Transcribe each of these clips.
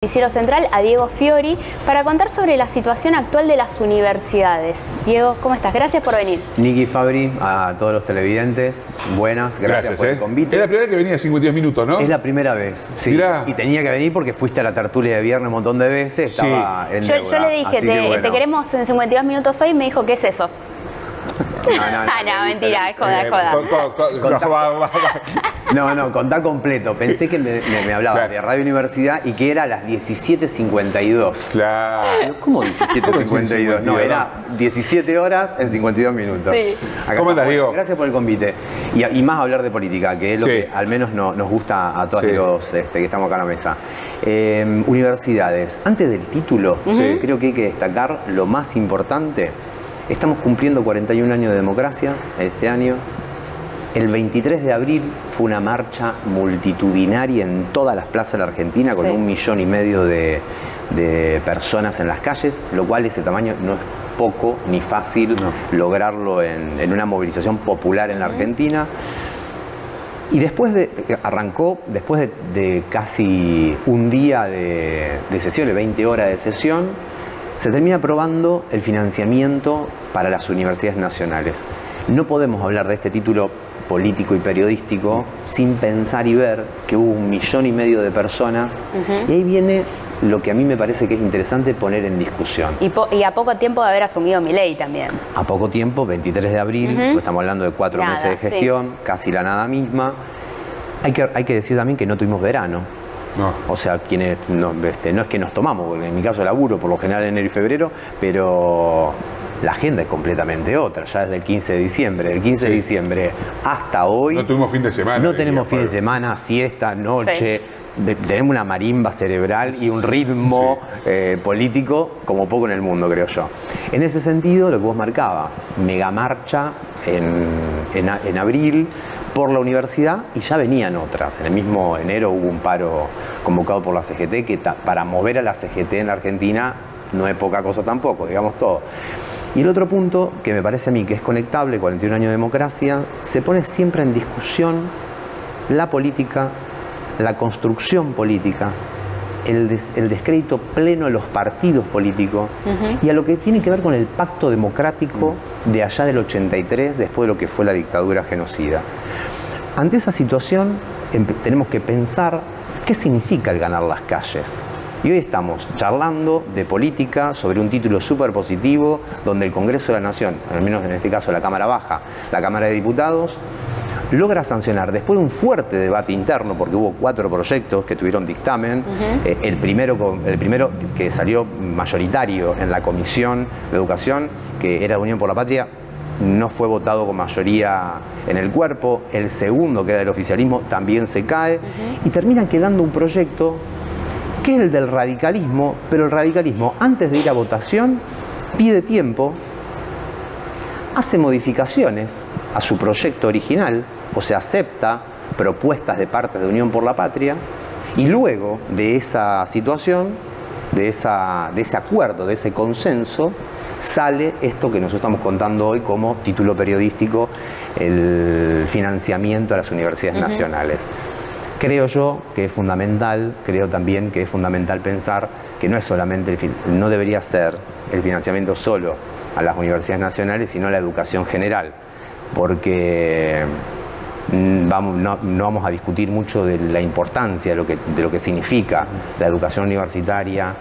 Noticiero Central a Diego Fiori para contar sobre la situación actual de las universidades. Diego, ¿cómo estás? Gracias por venir. Niki, Fabri, a todos los televidentes, buenas, gracias por el convite. Es la primera vez que venía 52 minutos, ¿no? Es la primera vez, sí. Mirá. Y tenía que venir porque fuiste a la tertulia de viernes un montón de veces, estaba en Yo deuda, le dije, te queremos en 52 minutos hoy, y me dijo, ¿qué es eso? No, mentira, es joda. No, contá completo. Pensé que me hablaba de Radio Universidad y que era a las 17:52. Claro. ¿Cómo 17:52? No, era 17 horas en 52 minutos. Sí. ¿Cómo estás, Diego? Gracias por el convite. Y más hablar de política, que es lo que al menos nos gusta a todos los que estamos acá en la mesa. Universidades. Antes del título, creo que hay que destacar lo más importante. Estamos cumpliendo 41 años de democracia este año. El 23 de abril fue una marcha multitudinaria en todas las plazas de la Argentina con 1,5 millones de personas en las calles, lo cual ese tamaño no es poco ni fácil lograrlo en una movilización popular en la Argentina. Y arrancó después de casi un día de sesión, de 20 horas de sesión, se termina aprobando el financiamiento para las universidades nacionales. No podemos hablar de este título político y periodístico sin pensar y ver que hubo 1,5 millones de personas. Y ahí viene lo que a mí me parece que es interesante poner en discusión. Y a poco tiempo de haber asumido Milei también. A poco tiempo, 23 de abril, pues estamos hablando de 4 meses de gestión, casi la nada misma. Hay que decir también que no tuvimos verano. No. O sea, quienes no es que nos tomamos, porque en mi caso laburo por lo general en enero y febrero, pero la agenda es completamente otra, ya desde el 15 de diciembre. Del 15 de diciembre hasta hoy... No tuvimos fin de semana. No tenemos fin de semana, siesta, noche. Tenemos una marimba cerebral y un ritmo político como poco en el mundo, creo yo. En ese sentido, lo que vos marcabas, megamarcha en abril por la universidad, y ya venían otras. En el mismo enero hubo un paro convocado por la CGT, que para mover a la CGT en la Argentina no es poca cosa tampoco, digamos todo. Y el otro punto que me parece a mí que es conectable, 41 años de democracia, se pone siempre en discusión la política, la construcción política, el descrédito pleno de los partidos políticos y a lo que tiene que ver con el pacto democrático de allá del 83, después de lo que fue la dictadura genocida. Ante esa situación tenemos que pensar qué significa el ganar las calles. Y hoy estamos charlando de política sobre un título súper positivo, donde el Congreso de la Nación, al menos en este caso la Cámara Baja, la Cámara de Diputados, logra sancionar, después de un fuerte debate interno, porque hubo 4 proyectos que tuvieron dictamen, el primero que salió mayoritario en la Comisión de Educación, que era de Unión por la Patria, no fue votado con mayoría en el cuerpo. El segundo, que era del oficialismo, también se cae, y termina quedando un proyecto que es el del radicalismo, pero el radicalismo, antes de ir a votación, pide tiempo, hace modificaciones a su proyecto original, o sea, acepta propuestas de parte de Unión por la Patria, y luego de esa situación, de ese acuerdo, de ese consenso, sale esto que nosotros estamos contando hoy como título periodístico, el financiamiento a las universidades nacionales. Creo yo que es fundamental, creo también que es fundamental pensar que no es solamente no debería ser el financiamiento solo a las universidades nacionales, sino a la educación general, porque no vamos a discutir mucho de la importancia de lo que significa la educación universitaria,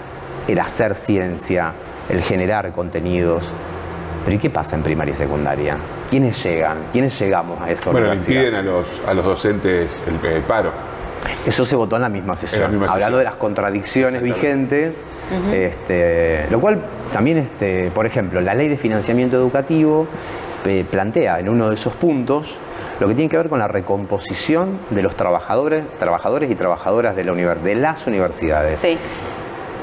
el hacer ciencia, el generar contenidos. Pero ¿y qué pasa en primaria y secundaria? ¿Quiénes llegan? ¿Quiénes llegamos a esa universidad? Bueno, le impiden a los docentes el paro. Eso se votó en la misma sesión, hablando de las contradicciones vigentes, lo cual también, por ejemplo, la ley de financiamiento educativo plantea en uno de esos puntos lo que tiene que ver con la recomposición de los trabajadores y trabajadoras de las universidades. Sí.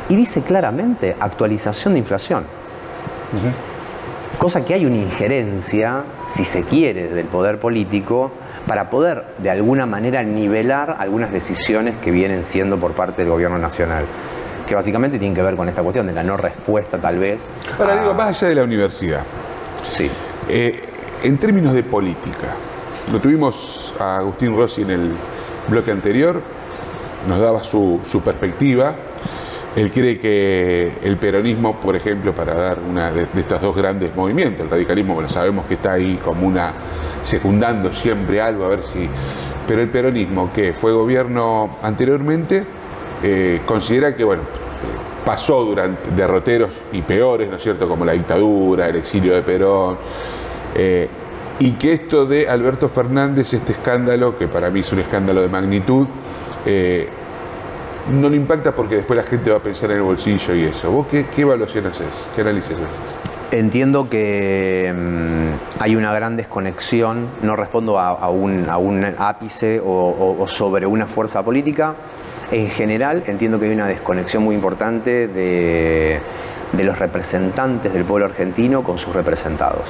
Y dice claramente actualización de inflación. Cosa que hay una injerencia, si se quiere, del poder político para poder de alguna manera nivelar algunas decisiones que vienen siendo por parte del gobierno nacional, que básicamente tienen que ver con esta cuestión de la no respuesta tal vez. Ahora digo, más allá de la universidad, en términos de política, lo tuvimos a Agustín Rossi en el bloque anterior, nos daba su perspectiva. Él cree que el peronismo, por ejemplo, para dar una de estos dos grandes movimientos, el radicalismo, bueno, sabemos que está ahí como una, secundando siempre algo, a ver si... Pero el peronismo, que fue gobierno anteriormente, considera que, bueno, pasó durante derroteros y peores, ¿no es cierto?, como la dictadura, el exilio de Perón, y que esto de Alberto Fernández, este escándalo, que para mí es un escándalo de magnitud, no le impacta porque después la gente va a pensar en el bolsillo y eso. ¿Vos qué evaluación haces? ¿Qué análisis haces? Entiendo que hay una gran desconexión, no respondo a un ápice o sobre una fuerza política. En general, entiendo que hay una desconexión muy importante de los representantes del pueblo argentino con sus representados.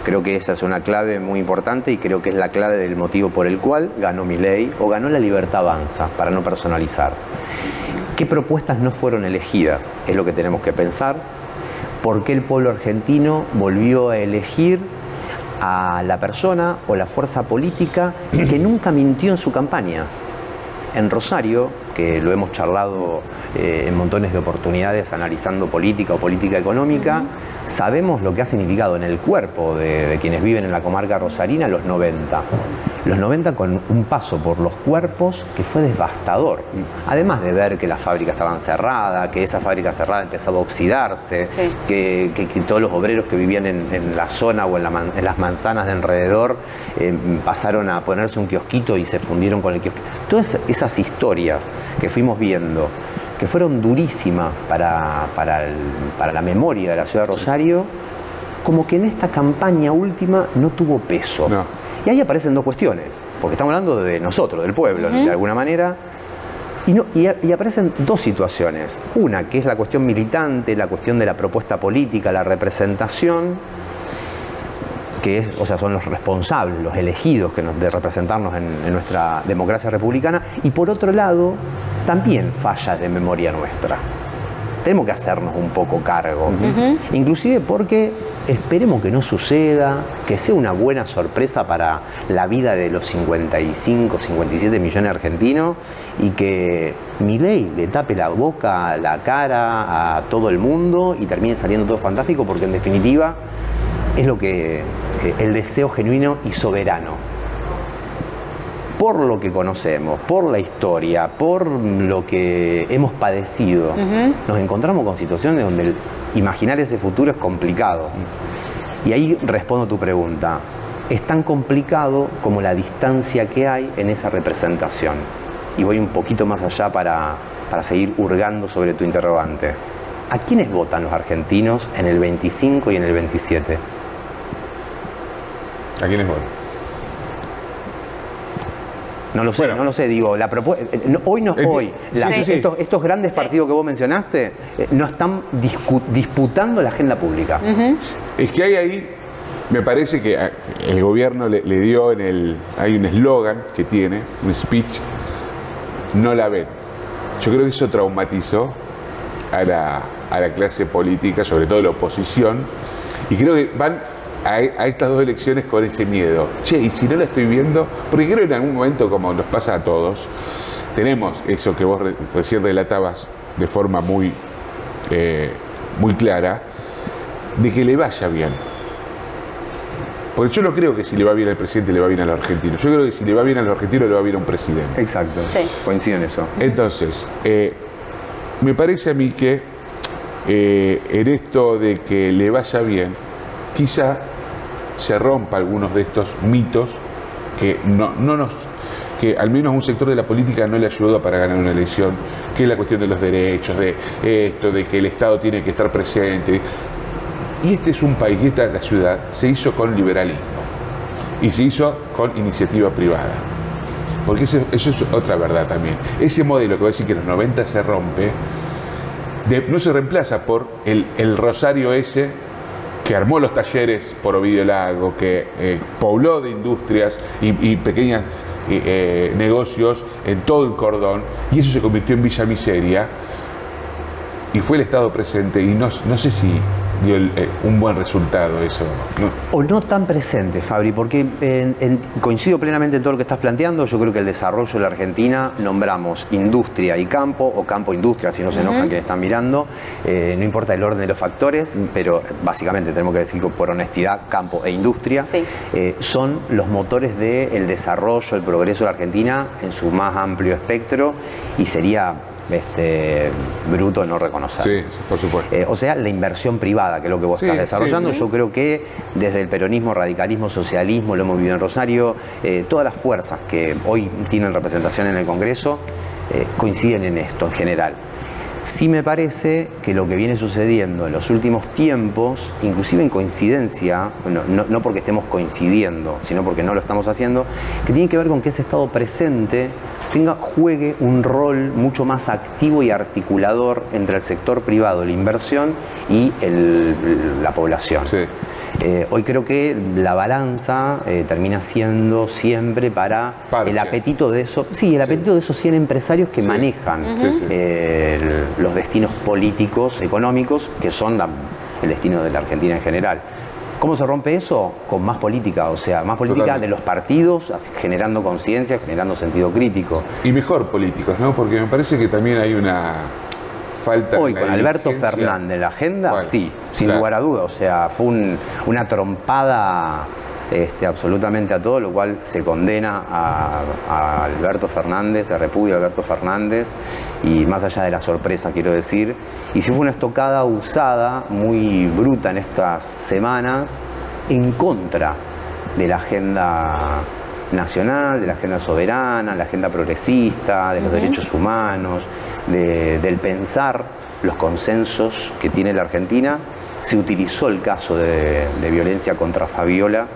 Creo que esa es una clave muy importante y creo que es la clave del motivo por el cual ganó Milei o ganó La Libertad Avanza, para no personalizar. ¿Qué propuestas no fueron elegidas? Es lo que tenemos que pensar. ¿Por qué el pueblo argentino volvió a elegir a la persona o la fuerza política que nunca mintió en su campaña? En Rosario, que lo hemos charlado en montones de oportunidades analizando política o política económica, sabemos lo que ha significado en el cuerpo de quienes viven en la comarca rosarina los 90. Los 90 con un paso por los cuerpos que fue devastador. Además de ver que las fábricas estaban cerradas, que esa fábrica cerrada empezaba a oxidarse, sí, que todos los obreros que vivían en la zona o en las manzanas de alrededor pasaron a ponerse un kiosquito y se fundieron con el kiosquito. Todas esas historias que fuimos viendo, que fueron durísimas para la memoria de la ciudad de Rosario, como que en esta campaña última no tuvo peso. No. Y ahí aparecen dos cuestiones, porque estamos hablando de nosotros, del pueblo, de alguna manera, y aparecen dos situaciones. Una, que es la cuestión militante, la cuestión de la propuesta política, la representación, que es, o sea, son los responsables, los elegidos de representarnos en nuestra democracia republicana, y por otro lado, también fallas de memoria nuestra. Tenemos que hacernos un poco cargo, inclusive porque esperemos que no suceda, que sea una buena sorpresa para la vida de los 55, 57 millones de argentinos y que Milei le tape la boca, la cara a todo el mundo y termine saliendo todo fantástico, porque en definitiva es lo que el deseo genuino y soberano. Por lo que conocemos, por la historia, por lo que hemos padecido, nos encontramos con situaciones donde imaginar ese futuro es complicado. Y ahí respondo a tu pregunta. Es tan complicado como la distancia que hay en esa representación. Y voy un poquito más allá para seguir hurgando sobre tu interrogante. ¿A quiénes votan los argentinos en el 25 y en el 27? ¿A quiénes votan? No lo sé, bueno, no lo sé, digo, la propuesta, hoy no es hoy. Estos grandes partidos que vos mencionaste no están disputando la agenda pública. Es que hay ahí, me parece que el gobierno le dio hay un eslogan que tiene, un speech, no la ven. Yo creo que eso traumatizó a la clase política, sobre todo la oposición, y creo que van a estas dos elecciones con ese miedo. Che, y si no la estoy viendo, porque creo que en algún momento, como nos pasa a todos, tenemos eso que vos recién relatabas de forma muy clara, de que le vaya bien. Porque yo no creo que si le va bien al presidente le va bien a los argentinos. Yo creo que si le va bien a los argentinos le va bien a un presidente. Exacto, sí. Coincido en eso. Entonces, me parece a mí que en esto de que le vaya bien, quizá se rompa algunos de estos mitos que que al menos un sector de la política no le ayudó para ganar una elección, que es la cuestión de los derechos, de esto, de que el Estado tiene que estar presente. Y este es un país, y esta la ciudad, se hizo con liberalismo y se hizo con iniciativa privada. Porque eso es otra verdad también. Ese modelo que va a decir que en los 90 se rompe, no se reemplaza por el Rosario ese que armó los talleres por Ovidio Lago, que pobló de industrias y pequeños negocios en todo el cordón, y eso se convirtió en Villa Miseria, y fue el Estado presente, y no sé si dio un buen resultado eso, ¿no? O no tan presente, Fabri, porque coincido plenamente en todo lo que estás planteando. Yo creo que el desarrollo de la Argentina, nombramos industria y campo, o campo-industria, si no se enojan quienes están mirando, no importa el orden de los factores, pero básicamente tenemos que decir que por honestidad, campo e industria, son los motores del desarrollo, el progreso de la Argentina en su más amplio espectro, y sería bruto no reconocer. Sí, por supuesto. O sea, la inversión privada, que es lo que vos estás desarrollando, yo creo que desde el peronismo, radicalismo, socialismo, lo hemos vivido en Rosario, todas las fuerzas que hoy tienen representación en el Congreso coinciden en esto en general. Sí me parece que lo que viene sucediendo en los últimos tiempos, inclusive en coincidencia, no porque estemos coincidiendo, sino porque no lo estamos haciendo, que tiene que ver con que ese Estado presente juegue un rol mucho más activo y articulador entre el sector privado, la inversión y la población. Sí. Hoy creo que la balanza termina siendo siempre para el apetito de esos, el apetito de esos 100 empresarios que manejan los destinos políticos, económicos, que son el destino de la Argentina en general. ¿Cómo se rompe eso? Con más política, o sea, más política de los partidos, generando conciencia, generando sentido crítico. Y mejor políticos, ¿no? Porque me parece que también hay una falta. Hoy con Alberto Fernández en la agenda, sí, sin lugar a duda. O sea, fue una trompada absolutamente a todo, lo cual se condena a Alberto Fernández, se repudia a Alberto Fernández, y más allá de la sorpresa, quiero decir, y sí fue una estocada usada, muy bruta en estas semanas, en contra de la agenda nacional, de la agenda soberana, la agenda progresista, de los derechos humanos, del pensar los consensos que tiene la Argentina. Se utilizó el caso de violencia contra Fabiola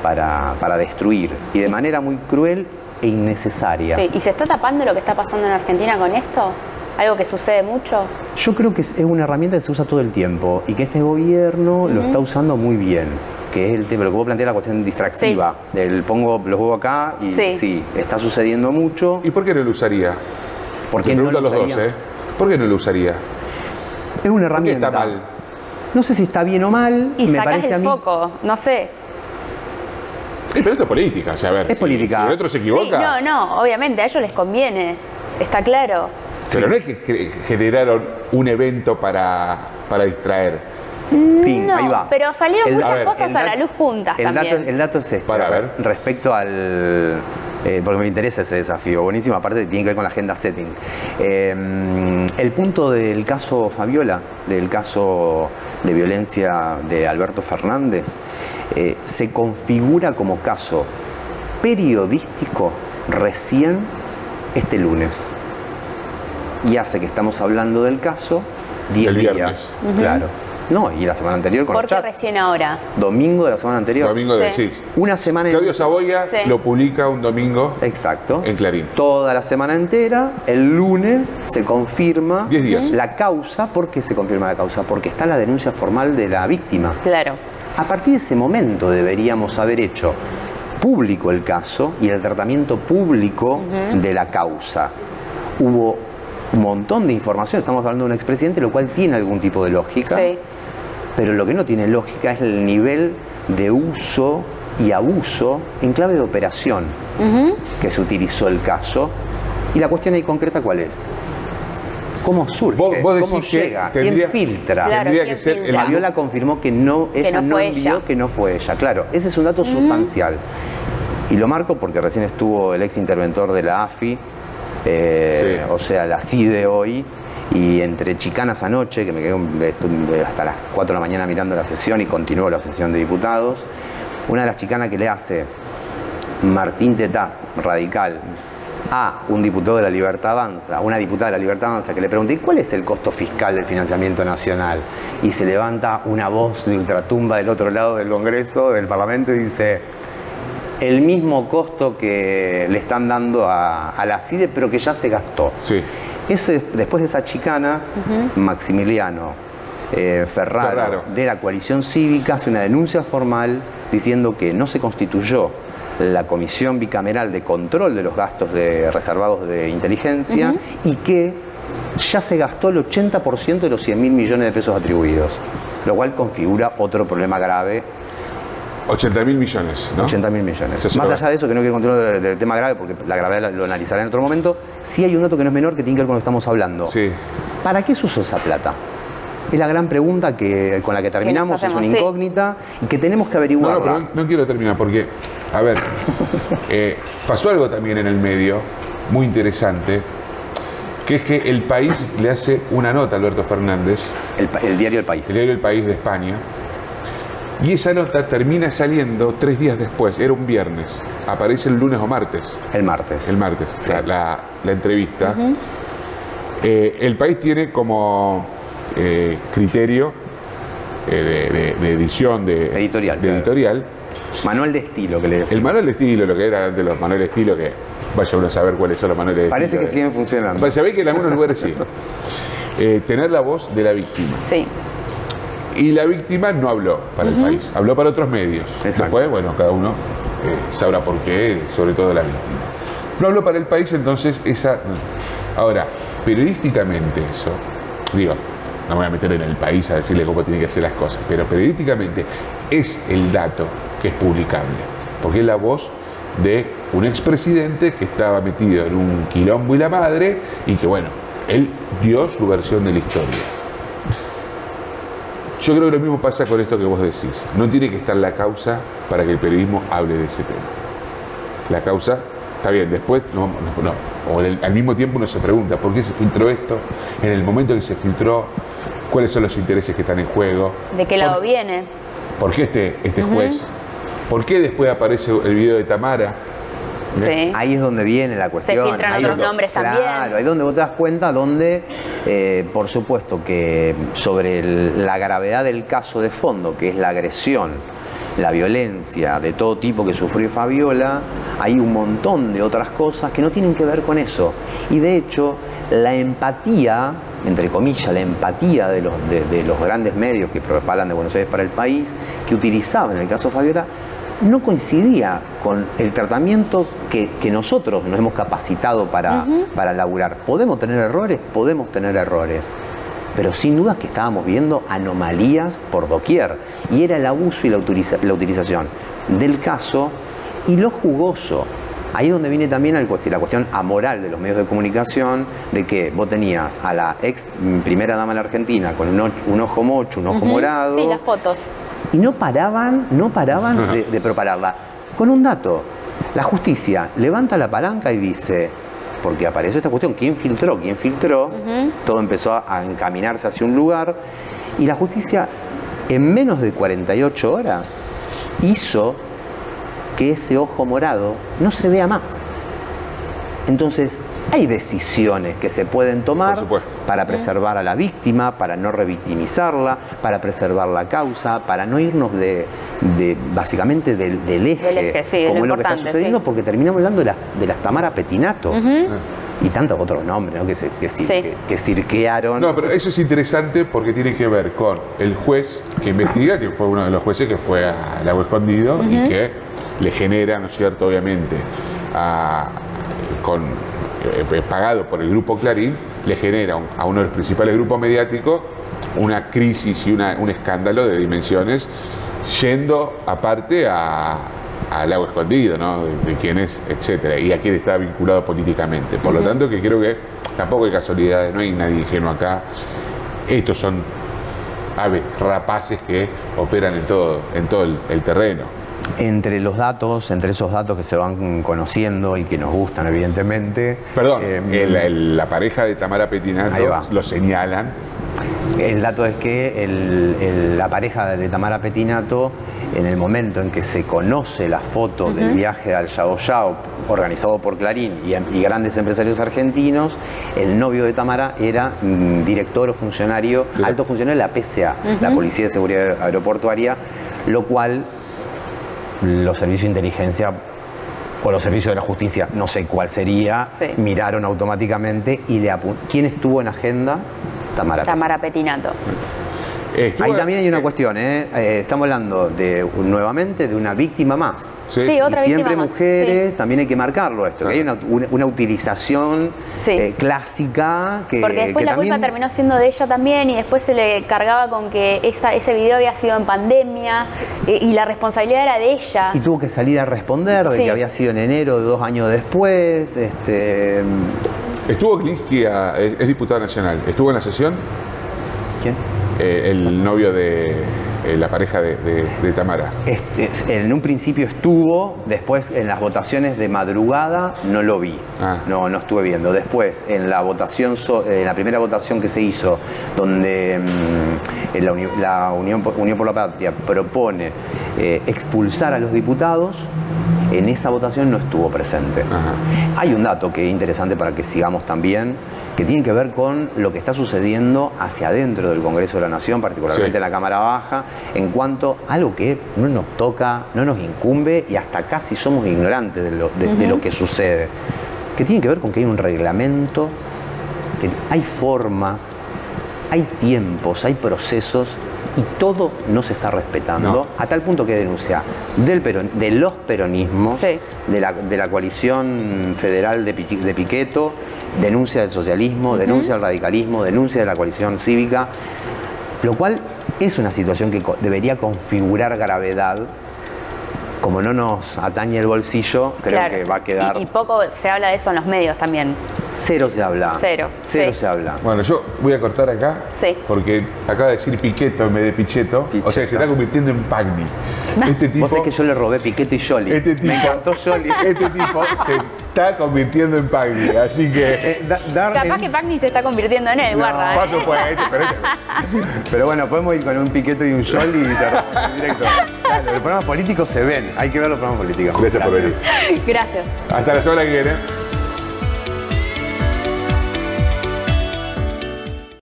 para destruir, y de manera muy cruel e innecesaria. Sí, ¿y se está tapando lo que está pasando en Argentina con esto? ¿Algo que sucede mucho? Yo creo que es una herramienta que se usa todo el tiempo y que este gobierno lo está usando muy bien, que es el tema, lo que vos planteás, la cuestión distractiva, del pongo los huevos acá y sí, está sucediendo mucho. ¿Y por qué no lo usaría? Porque no lo los dos, ¿Por qué no lo usaría? Es una herramienta. ¿Por qué está mal? No sé si está bien o mal. Y sacás el foco, no sé. Sí, pero esto es política, o sea, a ver, es política. Si el otro se equivoca. Sí, no, obviamente, a ellos les conviene, está claro. Pero no es que generaron un evento para distraer. No, ahí va. Pero salieron muchas cosas a la luz juntas también. El dato es este. Para ver. Respecto al... porque me interesa ese desafío, buenísimo, aparte tiene que ver con la agenda setting. El punto del caso Fabiola, del caso de violencia de Alberto Fernández, se configura como caso periodístico recién este lunes. Y hace que estamos hablando del caso 10 días. Claro. No, y la semana anterior con ¿Por qué recién ahora? Domingo de la semana anterior. Domingo de Una semana. Claudio Saboya lo publica un domingo. Exacto. En Clarín. Toda la semana entera. El lunes se confirma 10 días. La causa. ¿Por qué se confirma la causa? Porque está la denuncia formal de la víctima. Claro. A partir de ese momento deberíamos haber hecho público el caso y el tratamiento público de la causa. Hubo un montón de información, estamos hablando de un expresidente, lo cual tiene algún tipo de lógica, pero lo que no tiene lógica es el nivel de uso y abuso en clave de operación que se utilizó el caso. Y la cuestión ahí concreta, ¿cuál es? ¿Cómo surge? ¿Cómo llega? ¿Quién filtra? Claro, tendría que ser Fabiola confirmó que ella no envió, que no fue ella. Claro, ese es un dato sustancial. Y lo marco porque recién estuvo el ex interventor de la AFI, o sea, la CIDE hoy, y entre chicanas anoche, que me quedé hasta las 4 de la mañana mirando la sesión y continuó la sesión de diputados, una de las chicanas que le hace Martín Tetaz, radical, a un diputado de la Libertad Avanza, una diputada de la Libertad Avanza, que le pregunté ¿cuál es el costo fiscal del financiamiento nacional? Y se levanta una voz de ultratumba del otro lado del Congreso, del Parlamento, y dice: el mismo costo que le están dando a la CIDE, pero que ya se gastó. Después de esa chicana, Maximiliano Ferraro, de la coalición cívica, hace una denuncia formal diciendo que no se constituyó la Comisión Bicameral de Control de los Gastos reservados de inteligencia y que ya se gastó el 80% de los 100.000 millones de pesos atribuidos, lo cual configura otro problema grave. 80.000 millones, ¿no? 80.000 millones. Más allá de eso, que no quiero continuar del tema grave, porque la gravedad lo analizaré en otro momento, sí hay un dato que no es menor que tiene que ver con lo que estamos hablando. Sí. ¿Para qué se usó esa plata? Es la gran pregunta con la que terminamos, es una incógnita y que tenemos que averiguarla. No, pero no quiero terminar porque, a ver, pasó algo también en el medio muy interesante, que es que El País le hace una nota a Alberto Fernández. El diario El País. El diario El País de España. Y esa nota termina saliendo 3 días después, era un viernes, aparece el lunes o martes. El martes. El martes, sí. la entrevista. El País tiene como criterio de edición, editorial. Manual de estilo, que le decía. El manual de estilo, lo que era de los manuales de estilo, que vaya uno a saber cuáles son los manuales de Parece estilo. Parece que siguen funcionando. Pues sabéis que en algunos lugares sí. Tener la voz de la víctima. Sí. Y la víctima no habló para El País, habló para otros medios. Exacto. Después, bueno, cada uno sabrá por qué, sobre todo la víctima. No habló para El País, entonces esa... Ahora, periodísticamente eso, digo, no me voy a meter en El País a decirle cómo tiene que hacer las cosas, pero periodísticamente es el dato que es publicable, porque es la voz de un expresidente que estaba metido en un quilombo y la madre, y que bueno, él dio su versión de la historia. Yo creo que lo mismo pasa con esto que vos decís. No tiene que estar la causa para que el periodismo hable de ese tema. La causa, está bien, después no. O al mismo tiempo uno se pregunta, ¿por qué se filtró esto? En el momento que se filtró, ¿cuáles son los intereses que están en juego? ¿De qué lado viene? ¿Por qué este juez? ¿Por qué después aparece el video de Tamara? Sí. Ahí es donde viene la cuestión. Se filtran otros nombres también. Claro, ahí es donde vos te das cuenta, donde, por supuesto, que sobre la gravedad del caso de fondo, que es la agresión, la violencia de todo tipo que sufrió Fabiola, hay un montón de otras cosas que no tienen que ver con eso. Y de hecho, la empatía, entre comillas, la empatía de los grandes medios que propagan de Buenos Aires para El País, que utilizaban en el caso Fabiola, no coincidía con el tratamiento que nosotros nos hemos capacitado para laburar. ¿Podemos tener errores? Podemos tener errores. Pero sin duda que estábamos viendo anomalías por doquier. Y era el abuso y la utilización del caso y lo jugoso. Ahí es donde viene también la cuestión amoral de los medios de comunicación, de que vos tenías a la ex primera dama de la Argentina con un ojo mocho, un ojo morado. Sí, las fotos. Y no paraban de propagarla. Con un dato, la justicia levanta la palanca y dice, porque apareció esta cuestión, ¿quién filtró? Todo empezó a encaminarse hacia un lugar y la justicia en menos de 48 horas hizo que ese ojo morado no se vea más. Entonces, hay decisiones que se pueden tomar para preservar a la víctima, para no revictimizarla, para preservar la causa, para no irnos básicamente del eje, sí, como es lo que está sucediendo, porque terminamos hablando de las Tamara Pettinato y tantos otros nombres, ¿no? que cirquearon. No, pero eso es interesante porque tiene que ver con el juez que investiga, que fue uno de los jueces que fue al Lago Escondido y que le genera, ¿no es cierto?, obviamente, pagado por el grupo Clarín, le genera a uno de los principales grupos mediáticos una crisis y un escándalo de dimensiones, yendo aparte al Lago Escondido, ¿no? de quién es, etcétera, y a quién está vinculado políticamente. Por lo tanto, que creo que tampoco hay casualidades, no hay nadie ingenuo acá. Estos son aves rapaces que operan en todo el terreno. Entre esos datos que se van conociendo y que nos gustan, evidentemente. Perdón, la pareja de Tamara Pettinato lo señalan. El dato es que la pareja de Tamara Pettinato, en el momento en que se conoce la foto del viaje al Yao Yao organizado por Clarín y grandes empresarios argentinos, el novio de Tamara era director o funcionario, alto funcionario de la PSA, la Policía de Seguridad Aeroportuaria, lo cual los servicios de inteligencia o los servicios de la justicia, no sé cuál sería, miraron automáticamente y ¿quién estuvo en agenda? Tamara Pettinato. Ahí también hay una cuestión, estamos hablando nuevamente de una víctima más. Sí, otra y siempre víctima mujeres, más. también hay que marcarlo esto, que hay una utilización clásica que... Porque después la culpa terminó siendo de ella también y después se le cargaba con que ese video había sido en pandemia y la responsabilidad era de ella. Y tuvo que salir a responder de que había sido en enero de 2 años después. Estuvo Klinsky, es diputado nacional, ¿estuvo en la sesión? ¿Quién? El novio de la pareja de Tamara. En un principio estuvo, después en las votaciones de madrugada no lo vi, no estuve viendo. Después en la votación, en la primera votación que se hizo, donde la Unión por la Patria propone expulsar a los diputados, en esa votación no estuvo presente. Ajá. Hay un dato que es interesante para que sigamos también, que tiene que ver con lo que está sucediendo hacia adentro del Congreso de la Nación, particularmente en la Cámara Baja, en cuanto a algo que no nos toca, no nos incumbe y hasta casi somos ignorantes de lo que sucede. Que tiene que ver con que hay un reglamento, que hay formas, hay tiempos, hay procesos y todo no se está respetando, a tal punto que denuncia de los peronismos, de la coalición federal de Pichetto, denuncia del socialismo, denuncia del radicalismo, denuncia de la coalición cívica, lo cual es una situación que debería configurar gravedad. Como no nos atañe el bolsillo, creo que va a quedar... Y poco se habla de eso en los medios también. Cero se habla. Cero se habla. Bueno, yo voy a cortar acá, porque acaba de decir Pichetto en vez de Pichetto, o sea, se está convirtiendo en Pagni. Este tipo, vos sabés que yo le robé Pichetto y Scioli. Me encantó Scioli. Este tipo se está convirtiendo en Pagni, así que... Capaz que Pagni se está convirtiendo en él, guarda. Por supuesto, pero bueno, podemos ir con un Pichetto y un Scioli y cerramos en directo. Claro, los programas políticos se ven, hay que ver los programas políticos. Gracias por venir. Gracias. Hasta la semana que viene.